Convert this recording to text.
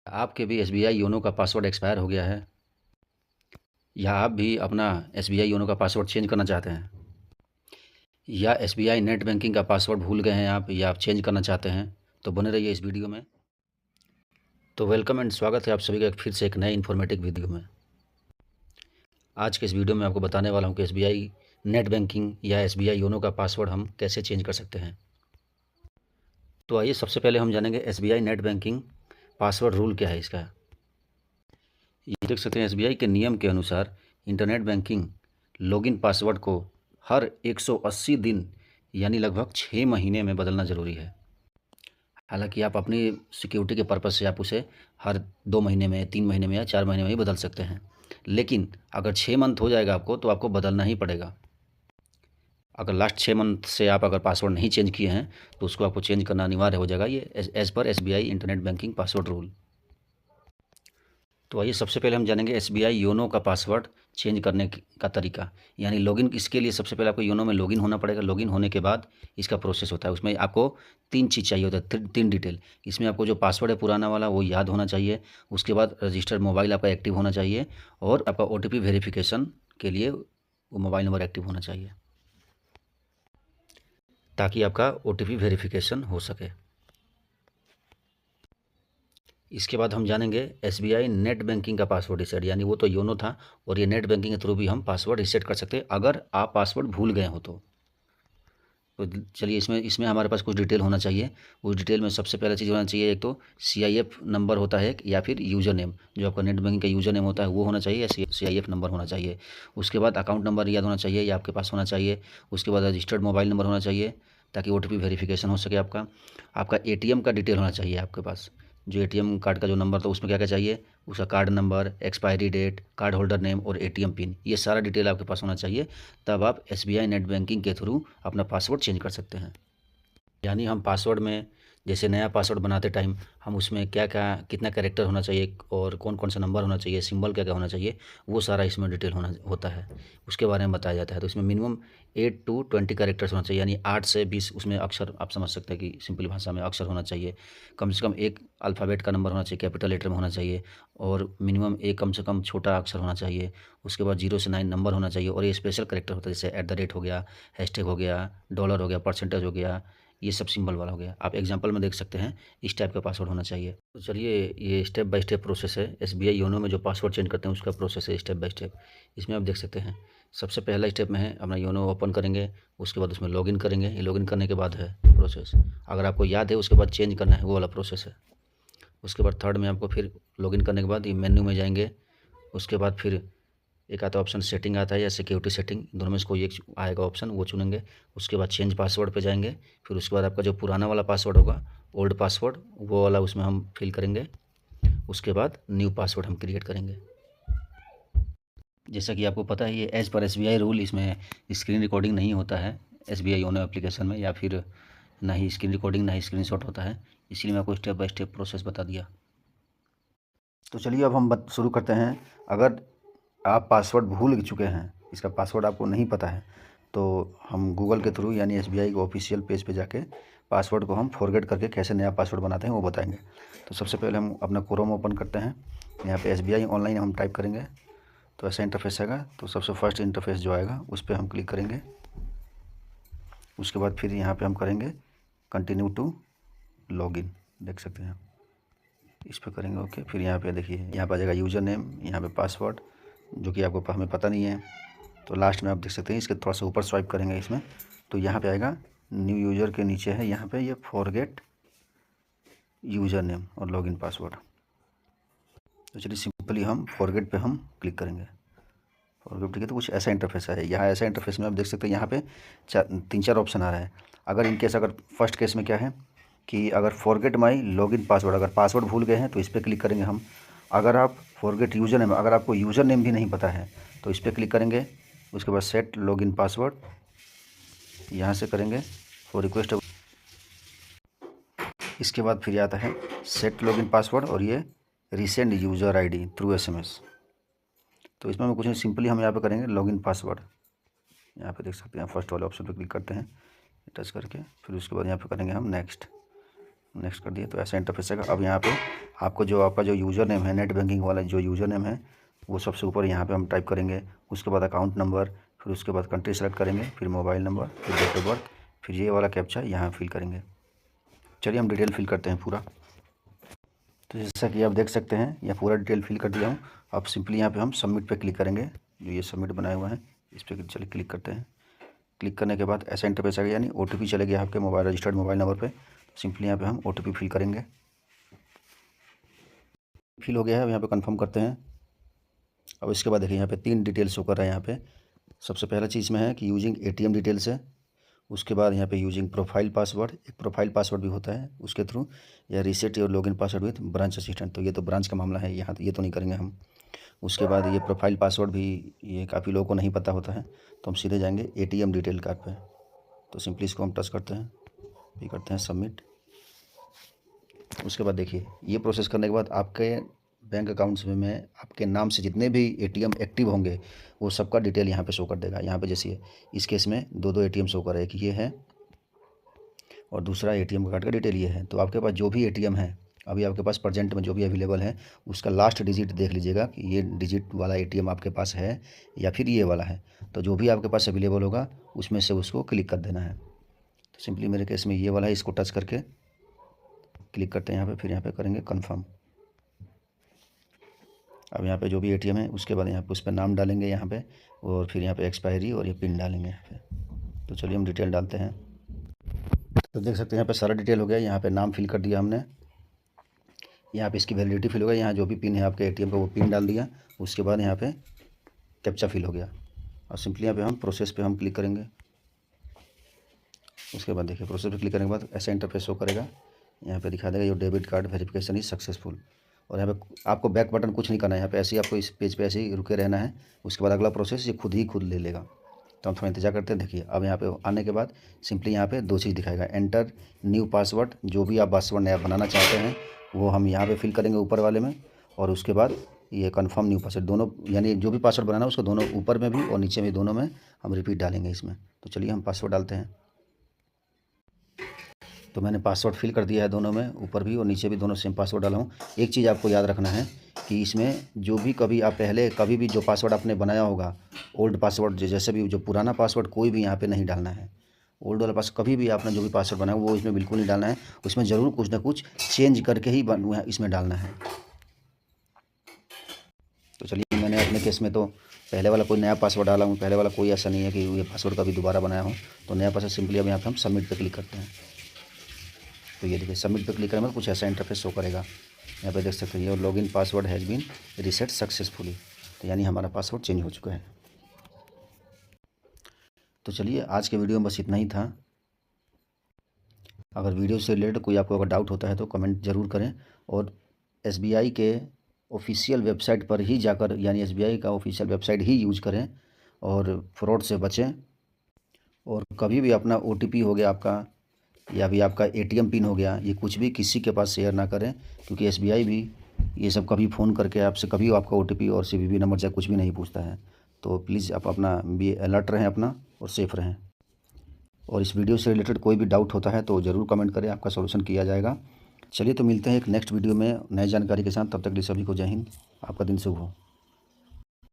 आपके भी SBI YONO का पासवर्ड एक्सपायर हो गया है या आप भी अपना एसबीआई योनो का पासवर्ड चेंज करना चाहते हैं या एसबीआई नेट बैंकिंग का पासवर्ड भूल गए हैं आप या आप चेंज करना चाहते हैं तो बने रहिए इस वीडियो में। तो वेलकम एंड स्वागत है आप सभी का फिर से एक नए इन्फॉर्मेटिव वीडियो में। आज के इस वीडियो में आपको बताने वाला हूं कि एसबीआई नेट बैंकिंग या एसबीआई योनो का पासवर्ड हम कैसे चेंज कर सकते हैं। तो आइए सबसे पहले हम जानेंगे SBI net banking password rule क्या है इसका। ये देख सकते हैं एसबीआई के नियम के अनुसार इंटरनेट बैंकिंग लॉगिन पासवर्ड को हर 180 दिन यानी लगभग 6 महीने में बदलना ज़रूरी है। हालांकि आप अपनी सिक्योरिटी के पर्पज़ से आप उसे हर 2 महीने में 3 महीने में या 4 महीने में ही बदल सकते हैं, लेकिन अगर 6 मंथ हो जाएगा आपको तो आपको बदलना ही पड़ेगा। अगर लास्ट 6 मंथ से आप अगर पासवर्ड नहीं चेंज किए हैं तो उसको आपको चेंज करना अनिवार्य हो जाएगा, ये as per SBI internet banking password rule. तो आइए सबसे पहले हम जानेंगे एसबीआई योनो का पासवर्ड चेंज करने का तरीका, यानी लॉगिन। इसके लिए सबसे पहले आपको योनो में लॉगिन होना पड़ेगा। लॉगिन होने के बाद इसका प्रोसेस होता है, उसमें आपको 3 चीज़ चाहिए होता है, 3 डिटेल। इसमें आपको जो पासवर्ड है पुराना वाला वो याद होना चाहिए, उसके बाद रजिस्टर्ड मोबाइल आपका एक्टिव होना चाहिए और आपका ओटीपी वेरिफिकेशन के लिए वो मोबाइल नंबर एक्टिव होना चाहिए ताकि आपका ओटीपी वेरिफिकेशन हो सके। इसके बाद हम जानेंगे एसबीआई नेट बैंकिंग का पासवर्ड रीसेट, यानी वो तो योनो था और ये नेट बैंकिंग के थ्रू भी हम पासवर्ड रीसेट कर सकते हैं अगर आप पासवर्ड भूल गए हो तो चलिए इसमें इसमें हमारे पास कुछ डिटेल होना चाहिए। उस डिटेल में सबसे पहला चीज़ होना चाहिए, एक तो सीआईएफ नंबर होता है या फिर यूज़र नेम, जो आपका नेट बैंकिंग का यूज़र नेम होता है वो होना चाहिए, या सीआईएफ नंबर होना चाहिए। उसके बाद अकाउंट नंबर याद होना चाहिए या आपके पास होना चाहिए। उसके बाद रजिस्टर्ड मोबाइल नंबर होना चाहिए ताकि ओटीपी वेरिफिकेशन हो सके। आपका एटीएम का डिटेल होना चाहिए आपके पास, जो एटीएम कार्ड का जो नंबर था उसमें क्या क्या चाहिए, उसका card number, expiry date, card holder name और एटीएम पिन, ये सारा डिटेल आपके पास होना चाहिए। तब आप एसबीआई नेट बैंकिंग के थ्रू अपना पासवर्ड चेंज कर सकते हैं। यानी हम पासवर्ड में जैसे नया पासवर्ड बनाते टाइम हम उसमें क्या क्या कितना कैरेक्टर होना चाहिए और कौन कौन सा नंबर होना चाहिए, सिंबल क्या क्या होना चाहिए, वो सारा इसमें डिटेल होना होता है, उसके बारे में बताया जाता है। तो इसमें मिनिमम 8 to 20 कैरेक्टर्स होना चाहिए, यानी 8 से 20 उसमें अक्षर, आप समझ सकते हैं कि सिंपल भाषा में अक्षर होना चाहिए। कम से कम एक अल्फ़ाबेट का नंबर होना चाहिए, कैपिटल लेटर में होना चाहिए, और मिनिमम एक कम से कम छोटा अक्षर होना चाहिए। उसके बाद 0 से 9 नंबर होना चाहिए, और ये स्पेशल कैरेक्टर होता है जैसे @ हो गया, हैशटैग हो गया, डॉलर हो गया, परसेंटेज हो गया, ये सब सिंबल वाला हो गया। आप एग्जांपल में देख सकते हैं इस टाइप का पासवर्ड होना चाहिए। तो चलिए ये स्टेप बाय स्टेप प्रोसेस है, एसबीआई योनो में जो पासवर्ड चेंज करते हैं उसका प्रोसेस है स्टेप बाय स्टेप। इसमें आप देख सकते हैं सबसे पहला स्टेप में है अपना योनो ओपन करेंगे, उसके बाद उसमें लॉगिन करेंगे। ये लॉगिन करने के बाद है प्रोसेस, अगर आपको याद है उसके बाद चेंज करना है वो वाला प्रोसेस है। उसके बाद थर्ड में आपको फिर लॉगिन करने के बाद ये मेन्यू में जाएंगे, उसके बाद फिर एक आता है ऑप्शन सेटिंग आता है या सिक्योरिटी सेटिंग, दोनों में से कोई एक आएगा ऑप्शन, वो चुनेंगे। उसके बाद चेंज पासवर्ड पे जाएंगे, फिर उसके बाद आपका जो पुराना वाला पासवर्ड होगा, ओल्ड पासवर्ड, वो वाला उसमें हम फिल करेंगे। उसके बाद न्यू पासवर्ड हम क्रिएट करेंगे। जैसा कि आपको पता है ये एज पर एसबीआई रूल, इसमें स्क्रीन रिकॉर्डिंग नहीं होता है एसबीआई योनो एप्लीकेशन में, या फिर ना ही स्क्रीन रिकॉर्डिंग ना ही स्क्रीनशॉट होता है, इसलिए मैं आपको स्टेप बाय स्टेप प्रोसेस बता दिया। तो चलिए अब हम शुरू करते हैं। अगर आप पासवर्ड भूल चुके हैं, इसका पासवर्ड आपको नहीं पता है, तो हम गूगल के थ्रू यानी एसबीआई के ऑफिशियल पेज पे जाके पासवर्ड को हम फॉरगेट करके कैसे नया पासवर्ड बनाते हैं वो बताएंगे। तो सबसे पहले हम अपना क्रोम ओपन करते हैं, यहाँ पे एसबीआई ऑनलाइन हम टाइप करेंगे तो ऐसा इंटरफेस आएगा। तो सबसे फर्स्ट इंटरफेस जो आएगा उस पर हम क्लिक करेंगे। उसके बाद फिर यहाँ पर हम करेंगे कंटिन्यू टू लॉगिन, देख सकते हैं इस पर करेंगे ओके। फिर यहाँ पे देखिए यहाँ पर आ जाएगा यूज़र नेम, यहाँ पे पासवर्ड जो कि आपको हमें पता नहीं है, तो लास्ट में आप देख सकते हैं इसके थोड़ा सा ऊपर स्वाइप करेंगे इसमें तो यहाँ पे आएगा न्यू यूज़र के नीचे है यहाँ पे ये फॉरगेट यूज़र नेम और लॉगिन पासवर्ड। तो चलिए सिंपली हम फॉरगेट पे हम क्लिक करेंगे। फॉरगेट ठीक है, तो कुछ ऐसा इंटरफेस है। यहाँ ऐसा इंटरफेस में आप देख सकते हैं यहाँ पे 3-4 ऑप्शन आ रहा है। अगर इनकेस अगर फर्स्ट केस में क्या है कि अगर फॉरगेट माई लॉगिन पासवर्ड, अगर पासवर्ड भूल गए हैं तो इस पर क्लिक करेंगे हम। अगर आप फॉरगेट यूज़र नेम, अगर आपको यूज़र नेम भी नहीं पता है तो इस पर क्लिक करेंगे। उसके बाद सेट लॉगिन पासवर्ड यहाँ से करेंगे फॉर रिक्वेस्ट। इसके बाद फिर आता है सेट लॉगिन पासवर्ड और ये resend user ID through SMS. तो इसमें हम कुछ नहीं, सिंपली हम यहाँ पे करेंगे लॉगिन पासवर्ड। यहाँ पे देख सकते हैं फर्स्ट वाले ऑप्शन पे क्लिक करते हैं टच करके, फिर उसके बाद यहाँ पे करेंगे हम नेक्स्ट। नेक्स्ट कर दिए तो ऐसा इंटरफेस आएगा। अब यहाँ पे आपको जो आपका जो यूज़र नेम है नेट बैंकिंग वाला जो यूज़र नेम है वो सबसे ऊपर यहाँ पे हम टाइप करेंगे। उसके बाद अकाउंट नंबर, फिर उसके बाद कंट्री सेलेक्ट करेंगे, फिर मोबाइल नंबर, फिर डेट ऑफ बर्थ, फिर ये वाला कैप्चा यहाँ फिल करेंगे। चलिए हम डिटेल फिल करते हैं पूरा। तो जैसा कि आप देख सकते हैं यह पूरा डिटेल फिल कर दिया हूँ। अब सिंपली यहाँ पे हम सबमिट पे क्लिक करेंगे। जो ये सबमिट बनाया हुआ है इस पर चलिए क्लिक करते हैं। क्लिक करने के बाद ऐसा इंटरफेस आ गया, यानी OTP चले गया आपके मोबाइल रजिस्टर्ड मोबाइल नंबर पे। सिंपली यहाँ पे हम OTP फिल करेंगे। फिल हो गया है, अब यहाँ पे कंफर्म करते हैं। अब इसके बाद देखिए यहाँ पे 3 डिटेल शो कर रहा है। यहाँ पे सबसे पहला चीज़ में है कि यूजिंग ATM डिटेल्स है। उसके बाद यहाँ पे यूजिंग प्रोफाइल पासवर्ड, एक प्रोफाइल पासवर्ड भी होता है उसके थ्रू, या reset your login password with branch assistant. तो ये तो ब्रांच का मामला है, यहाँ ये तो नहीं करेंगे हम। उसके बाद ये प्रोफाइल पासवर्ड भी ये काफ़ी लोगों को नहीं पता होता है, तो हम सीधे जाएंगे ATM डिटेल कार्ड पे। तो सिंपली इसको हम टच करते हैं, फिर करते हैं सबमिट। उसके बाद देखिए ये प्रोसेस करने के बाद आपके बैंक अकाउंट्स में आपके नाम से जितने भी ATM एक्टिव होंगे वो सबका डिटेल यहाँ पे शो कर देगा। यहाँ पे जैसे इस केस में 2 ATM शो कर रहा है, एक ये है और दूसरा ATM कार्ड का डिटेल ये है। तो आपके पास जो भी ATM है अभी आपके पास प्रेजेंट में जो भी अवेलेबल है उसका लास्ट डिजिट देख लीजिएगा कि ये डिजिट वाला ATM आपके पास है या फिर ये वाला है। तो जो भी आपके पास अवेलेबल होगा उसमें से उसको क्लिक कर देना है। तो सिंपली मेरे केस में ये वाला है, इसको टच करके क्लिक करते हैं यहाँ पे, फिर यहाँ पे करेंगे कन्फर्म। अब यहाँ पे जो भी ATM है उसके बाद यहाँ पे उस पर नाम डालेंगे यहाँ पे, और फिर यहाँ पे एक्सपायरी और ये पिन डालेंगे यहाँ पे। तो चलिए हम डिटेल डालते हैं। तो देख सकते हैं यहाँ पे सारा डिटेल हो गया। यहाँ पे नाम फिल कर दिया हमने, यहाँ पे इसकी वैलिडिटी फिल हो गया, यहाँ जो भी पिन है आपके ATM का वो पिन डाल दिया। उसके बाद यहाँ पे कैप्चा फिल हो गया और सिंपली यहाँ पे हम प्रोसेस पे हम क्लिक करेंगे। उसके बाद देखिए प्रोसेस पे क्लिक करने के बाद ऐसा इंटरफेस शो करेगा। यहाँ पे दिखा देगा your debit card verification is successful. और यहाँ पे आपको बैक बटन कुछ नहीं करना है, यहाँ पे ऐसे ही आपको इस पेज पे ऐसे ही रुके रहना है। उसके बाद अगला प्रोसेस ये खुद ले लेगा। तो हम थोड़ा इंतजार करते हैं। देखिए अब यहाँ पे आने के बाद सिंपली यहाँ पे 2 चीज़ दिखाएगा, एंटर न्यू पासवर्ड, जो भी आप पासवर्ड नया बनाना चाहते हैं वो हम यहाँ पे फिल करेंगे ऊपर वाले में, और उसके बाद ये कन्फर्म न्यू पासवर्ड, दोनों यानी जो भी पासवर्ड बनाना है उसको दोनों ऊपर में भी और नीचे में दोनों में हम रिपीट डालेंगे इसमें। तो चलिए हम पासवर्ड डालते हैं। तो मैंने पासवर्ड फिल कर दिया है दोनों में, ऊपर भी और नीचे भी दोनों सेम पासवर्ड डाला हूँ। एक चीज़ आपको याद रखना है कि इसमें जो भी कभी आप पहले कभी भी जो पासवर्ड आपने बनाया होगा ओल्ड पासवर्ड, जैसे भी जो पुराना पासवर्ड कोई भी यहाँ पे नहीं डालना है। ओल्ड वाला पास कभी भी आपने जो भी पासवर्ड बनाया वो इसमें बिल्कुल नहीं डालना है। उसमें ज़रूर कुछ ना कुछ चेंज करके ही इसमें डालना है। तो चलिए मैंने अपने केस में तो पहले वाला कोई नया पासवर्ड डाला हूँ, पहले वाला कोई ऐसा नहीं है कि ये पासवर्ड कभी दोबारा बनाया हूँ। तो नया पासवर्ड सिंपली अब यहाँ पर हम सबमिट पर क्लिक करते हैं। तो ये देखिए सबमिट पे क्लिक करने में कुछ ऐसा इंटरफेस शो करेगा। यहाँ पे देख सकते हैं और login password has been reset successfully. तो यानी हमारा पासवर्ड चेंज हो चुका है। तो चलिए आज के वीडियो में बस इतना ही था। अगर वीडियो से रिलेटेड कोई आपको अगर डाउट होता है तो कमेंट ज़रूर करें, और SBI के ऑफिशियल वेबसाइट पर ही जाकर, यानी SBI का ऑफिशियल वेबसाइट ही यूज़ करें और फ्रॉड से बचें। और कभी भी अपना OTP हो गया आपका या भी आपका ATM पिन हो गया, ये कुछ भी किसी के पास शेयर ना करें, क्योंकि SBI भी ये सब कभी फ़ोन करके आपसे कभी आपका OTP और CVV नंबर चाहे कुछ भी नहीं पूछता है। तो प्लीज़ आप अपना भी अलर्ट रहें अपना और सेफ़ रहें। और इस वीडियो से रिलेटेड कोई भी डाउट होता है तो ज़रूर कमेंट करें, आपका सॉल्यूशन किया जाएगा। चलिए तो मिलते हैं एक नेक्स्ट वीडियो में नई जानकारी के साथ। तब तक के लिए सभी को जय हिंद, आपका दिन शुभ हो।